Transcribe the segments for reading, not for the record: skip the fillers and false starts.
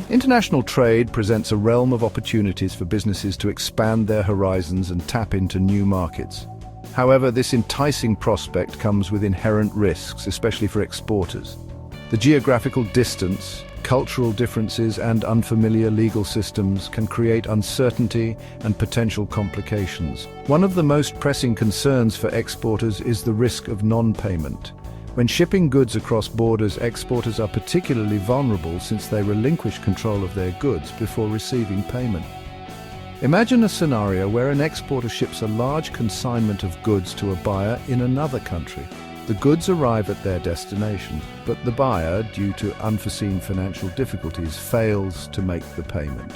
International trade presents a realm of opportunities for businesses to expand their horizons and tap into new markets. However, this enticing prospect comes with inherent risks, especially for exporters. The geographical distance, cultural differences, and unfamiliar legal systems can create uncertainty and potential complications. One of the most pressing concerns for exporters is the risk of non-payment. When shipping goods across borders, exporters are particularly vulnerable since they relinquish control of their goods before receiving payment. Imagine a scenario where an exporter ships a large consignment of goods to a buyer in another country. The goods arrive at their destination, but the buyer, due to unforeseen financial difficulties, fails to make the payment.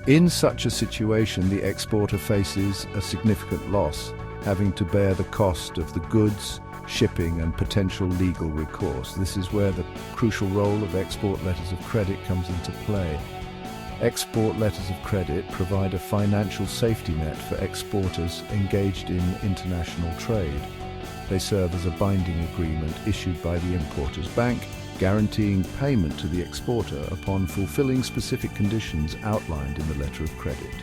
In such a situation, the exporter faces a significant loss, having to bear the cost of the goods, shipping, and potential legal recourse. This is where the crucial role of export letters of credit comes into play. Export letters of credit provide a financial safety net for exporters engaged in international trade. They serve as a binding agreement issued by the importer's bank, guaranteeing payment to the exporter upon fulfilling specific conditions outlined in the letter of credit.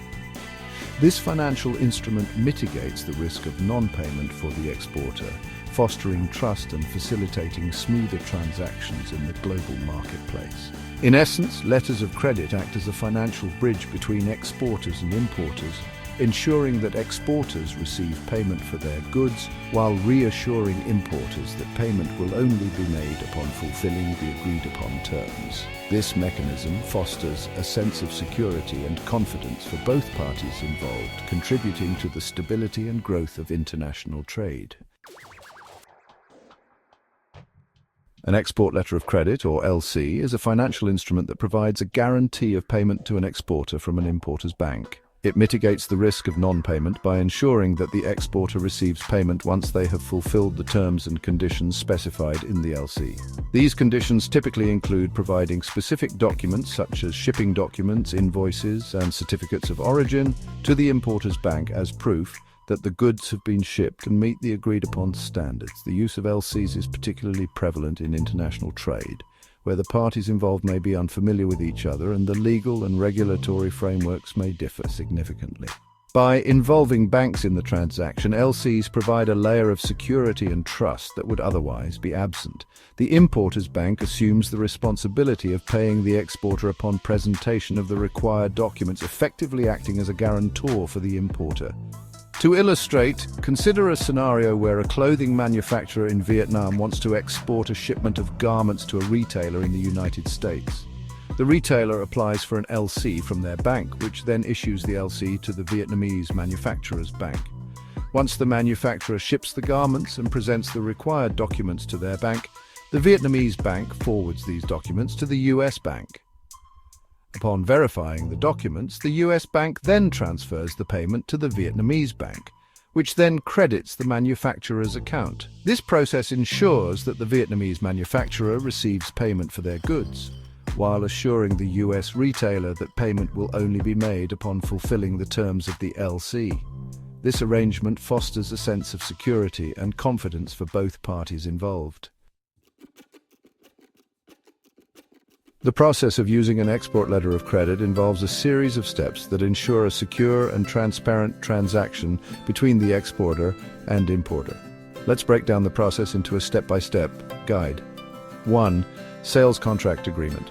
This financial instrument mitigates the risk of non-payment for the exporter, fostering trust and facilitating smoother transactions in the global marketplace. In essence, letters of credit act as a financial bridge between exporters and importers, ensuring that exporters receive payment for their goods while reassuring importers that payment will only be made upon fulfilling the agreed-upon terms. This mechanism fosters a sense of security and confidence for both parties involved, contributing to the stability and growth of international trade. An export letter of credit, or LC, is a financial instrument that provides a guarantee of payment to an exporter from an importer's bank. It mitigates the risk of non-payment by ensuring that the exporter receives payment once they have fulfilled the terms and conditions specified in the LC. These conditions typically include providing specific documents such as shipping documents, invoices, and certificates of origin to the importer's bank as proof that the goods have been shipped and meet the agreed-upon standards. The use of LCs is particularly prevalent in international trade, where the parties involved may be unfamiliar with each other and the legal and regulatory frameworks may differ significantly. By involving banks in the transaction, LCs provide a layer of security and trust that would otherwise be absent. The importer's bank assumes the responsibility of paying the exporter upon presentation of the required documents, effectively acting as a guarantor for the importer. To illustrate, consider a scenario where a clothing manufacturer in Vietnam wants to export a shipment of garments to a retailer in the United States. The retailer applies for an LC from their bank, which then issues the LC to the Vietnamese manufacturer's bank. Once the manufacturer ships the garments and presents the required documents to their bank, the Vietnamese bank forwards these documents to the US bank. Upon verifying the documents, the US bank then transfers the payment to the Vietnamese bank, which then credits the manufacturer's account. This process ensures that the Vietnamese manufacturer receives payment for their goods, while assuring the US retailer that payment will only be made upon fulfilling the terms of the LC. This arrangement fosters a sense of security and confidence for both parties involved. The process of using an export letter of credit involves a series of steps that ensure a secure and transparent transaction between the exporter and importer. Let's break down the process into a step-by-step guide. 1. Sales contract agreement.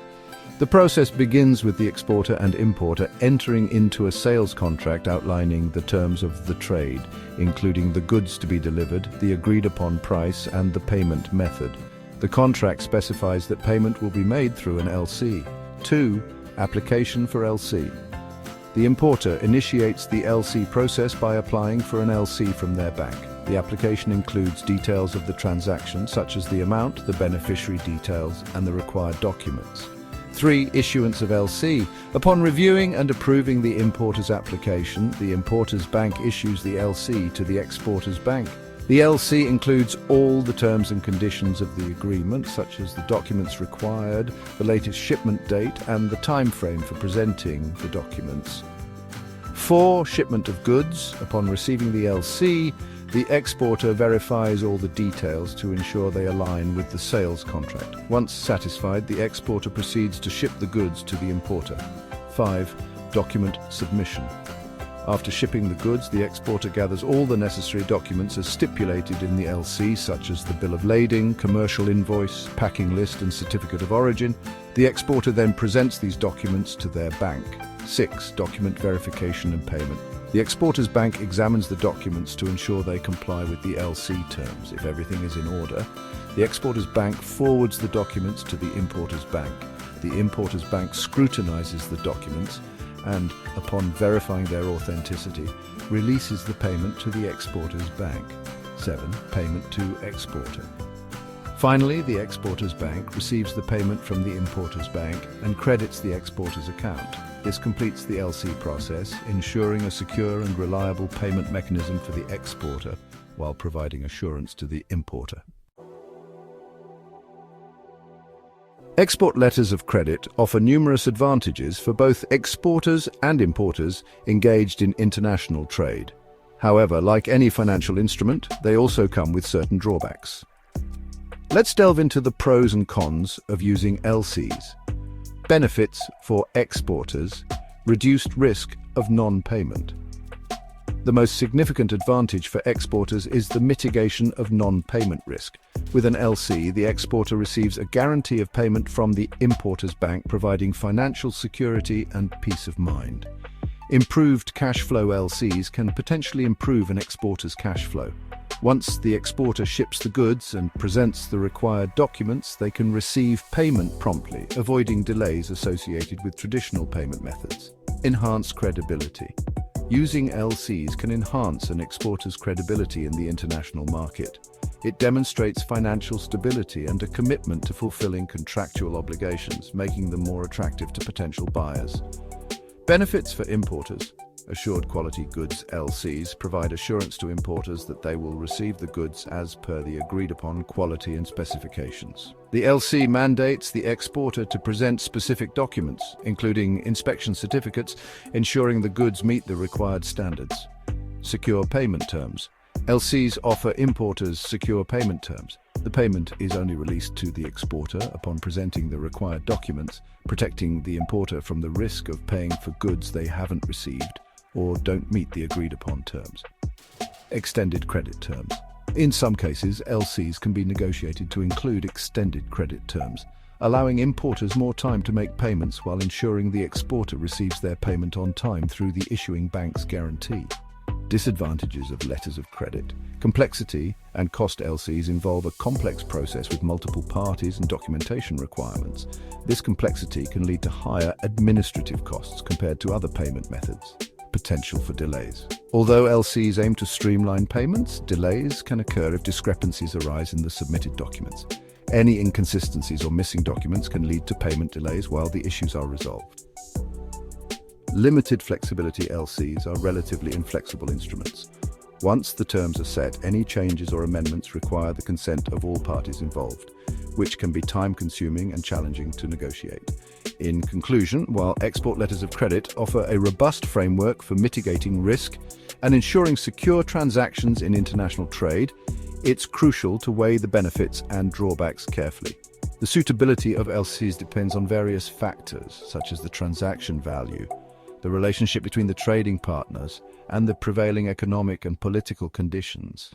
The process begins with the exporter and importer entering into a sales contract outlining the terms of the trade, including the goods to be delivered, the agreed-upon price, and the payment method. The contract specifies that payment will be made through an LC. 2. Application for LC. The importer initiates the LC process by applying for an LC from their bank. The application includes details of the transaction, such as the amount, the beneficiary details, and the required documents. 3. Issuance of LC. Upon reviewing and approving the importer's application, the importer's bank issues the LC to the exporter's bank. The LC includes all the terms and conditions of the agreement, such as the documents required, the latest shipment date, and the time frame for presenting the documents. 4. Shipment of goods. Upon receiving the LC, The exporter verifies all the details to ensure they align with the sales contract. Once satisfied, the exporter proceeds to ship the goods to the importer. 5. Document submission. After shipping the goods, the exporter gathers all the necessary documents as stipulated in the LC, such as the bill of lading, commercial invoice, packing list, and certificate of origin. The exporter then presents these documents to their bank. 6. Document verification and payment. The exporter's bank examines the documents to ensure they comply with the LC terms. If everything is in order, the exporter's bank forwards the documents to the importer's bank. The importer's bank scrutinizes the documents and, upon verifying their authenticity, releases the payment to the exporter's bank. 7. Payment to exporter. Finally, the exporter's bank receives the payment from the importer's bank and credits the exporter's account. This completes the LC process, ensuring a secure and reliable payment mechanism for the exporter while providing assurance to the importer. Export letters of credit offer numerous advantages for both exporters and importers engaged in international trade. However, like any financial instrument, they also come with certain drawbacks. Let's delve into the pros and cons of using LCs. Benefits for exporters: reduced risk of non-payment. The most significant advantage for exporters is the mitigation of non-payment risk. With an LC, the exporter receives a guarantee of payment from the importer's bank, providing financial security and peace of mind. Improved cash flow. LCs can potentially improve an exporter's cash flow. Once the exporter ships the goods and presents the required documents, they can receive payment promptly, avoiding delays associated with traditional payment methods. Enhanced credibility. Using LCs can enhance an exporter's credibility in the international market. It demonstrates financial stability and a commitment to fulfilling contractual obligations, making them more attractive to potential buyers. Benefits for importers. Assured quality goods. LCs provide assurance to importers that they will receive the goods as per the agreed-upon quality and specifications. The LC mandates the exporter to present specific documents, including inspection certificates, ensuring the goods meet the required standards. Secure payment terms. LCs offer importers secure payment terms. The payment is only released to the exporter upon presenting the required documents, protecting the importer from the risk of paying for goods they haven't received or don't meet the agreed-upon terms. Extended credit terms. In some cases, LCs can be negotiated to include extended credit terms, allowing importers more time to make payments while ensuring the exporter receives their payment on time through the issuing bank's guarantee. Disadvantages of letters of credit. Complexity and cost. LCs involve a complex process with multiple parties and documentation requirements. This complexity can lead to higher administrative costs compared to other payment methods. Potential for delays. Although LCs aim to streamline payments, delays can occur if discrepancies arise in the submitted documents. Any inconsistencies or missing documents can lead to payment delays while the issues are resolved. Limited flexibility. LCs are relatively inflexible instruments. Once the terms are set, any changes or amendments require the consent of all parties involved, which can be time-consuming and challenging to negotiate. In conclusion, while export letters of credit offer a robust framework for mitigating risk and ensuring secure transactions in international trade, it's crucial to weigh the benefits and drawbacks carefully. The suitability of LCs depends on various factors, such as the transaction value, the relationship between the trading partners, and the prevailing economic and political conditions.